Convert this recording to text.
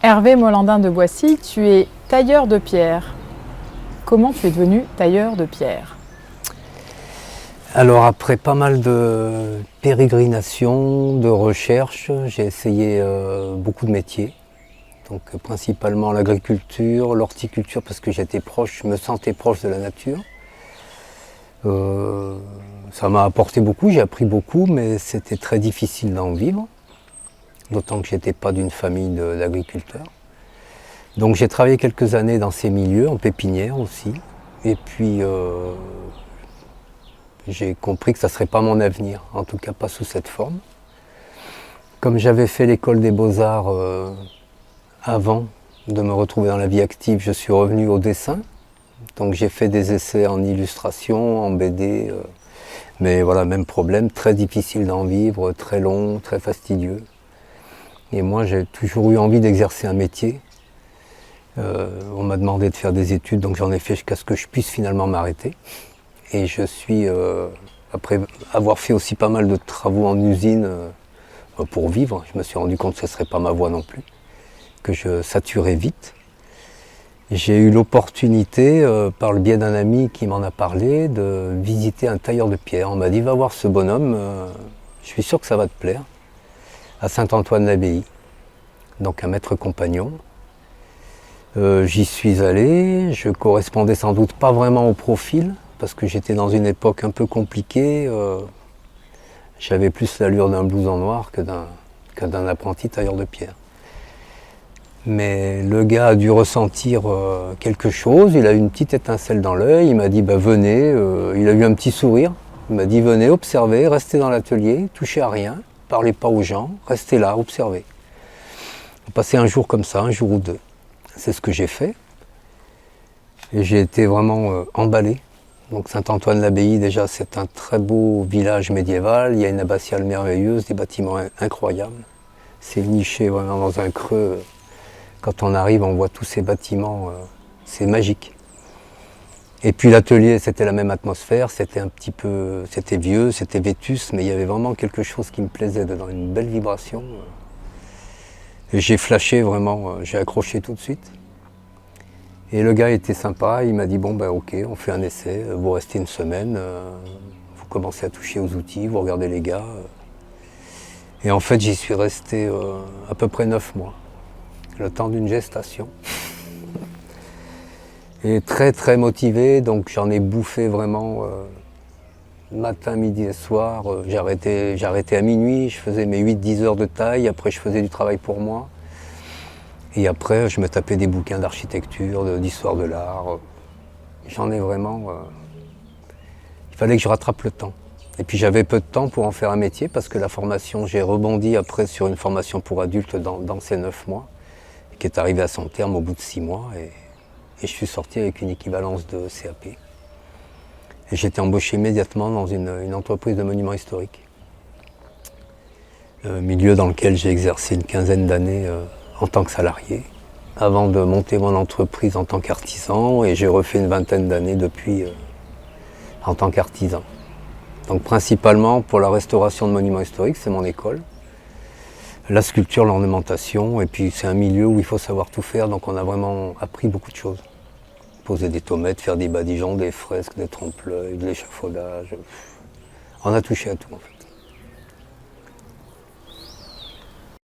Hervé Molandin de Boissy, tu es tailleur de pierre. Comment tu es devenu tailleur de pierre? Alors après pas mal de pérégrinations, de recherches, j'ai essayé beaucoup de métiers. Donc principalement l'agriculture, l'horticulture parce que j'étais proche, je me sentais proche de la nature. Ça m'a apporté beaucoup, j'ai appris beaucoup, mais c'était très difficile d'en vivre. D'autant que je n'étais pas d'une famille d'agriculteurs. Donc j'ai travaillé quelques années dans ces milieux, en pépinière aussi. Et puis j'ai compris que ça ne serait pas mon avenir, en tout cas pas sous cette forme. Comme j'avais fait l'école des beaux-arts avant de me retrouver dans la vie active, je suis revenu au dessin. Donc j'ai fait des essais en illustration, en BD. Mais voilà, même problème, très difficile d'en vivre, très long, très fastidieux. Et moi j'ai toujours eu envie d'exercer un métier. On m'a demandé de faire des études, donc j'en ai fait jusqu'à ce que je puisse finalement m'arrêter. Et je suis, après avoir fait aussi pas mal de travaux en usine pour vivre, je me suis rendu compte que ce ne serait pas ma voie non plus, que je saturais vite. J'ai eu l'opportunité, par le biais d'un ami qui m'en a parlé, de visiter un tailleur de pierre. On m'a dit, va voir ce bonhomme, je suis sûr que ça va te plaire, à Saint-Antoine-l'Abbaye, donc un maître compagnon. J'y suis allé, je correspondais sans doute pas vraiment au profil, parce que j'étais dans une époque un peu compliquée. J'avais plus l'allure d'un blouson noir que d'un apprenti tailleur de pierre. Mais le gars a dû ressentir quelque chose, il a eu une petite étincelle dans l'œil, il m'a dit bah, venez, il a eu un petit sourire, il m'a dit venez, observez, restez dans l'atelier, touchez à rien, parlez pas aux gens, restez là, observez. Passez un jour comme ça, un jour ou deux. C'est ce que j'ai fait. Et j'ai été vraiment emballé. Donc Saint-Antoine-l'Abbaye, déjà, c'est un très beau village médiéval. Il y a une abbatiale merveilleuse, des bâtiments incroyables. C'est niché vraiment dans un creux. Quand on arrive, on voit tous ces bâtiments. C'est magique. Et puis l'atelier, c'était la même atmosphère. C'était un petit peu, c'était vieux, c'était vétus, mais il y avait vraiment quelque chose qui me plaisait dedans, une belle vibration. Et j'ai flashé vraiment, j'ai accroché tout de suite. Et le gars était sympa, il m'a dit bon ben ok, on fait un essai, vous restez une semaine, vous commencez à toucher aux outils, vous regardez les gars. Et en fait j'y suis resté à peu près 9 mois, le temps d'une gestation. Et très très motivé, donc j'en ai bouffé vraiment matin, midi et soir. J'arrêtais à minuit, je faisais mes 8-10 heures de taille, après je faisais du travail pour moi. Et après, je me tapais des bouquins d'architecture, d'histoire de l'art. J'en ai vraiment... Il fallait que je rattrape le temps. Et puis j'avais peu de temps pour en faire un métier parce que la formation, j'ai rebondi après sur une formation pour adultes dans ces 9 mois, qui est arrivée à son terme au bout de 6 mois. Et je suis sorti avec une équivalence de CAP. Et j'ai été embauché immédiatement dans une entreprise de monuments historiques. Milieu dans lequel j'ai exercé une quinzaine d'années en tant que salarié, avant de monter mon entreprise en tant qu'artisan, et j'ai refait une vingtaine d'années depuis en tant qu'artisan. Donc principalement pour la restauration de monuments historiques, c'est mon école. La sculpture, l'ornementation, et puis c'est un milieu où il faut savoir tout faire, donc on a vraiment appris beaucoup de choses. Poser des tomates, faire des badigeons, des fresques, des trompe-l'œil, de l'échafaudage. On a touché à tout en fait.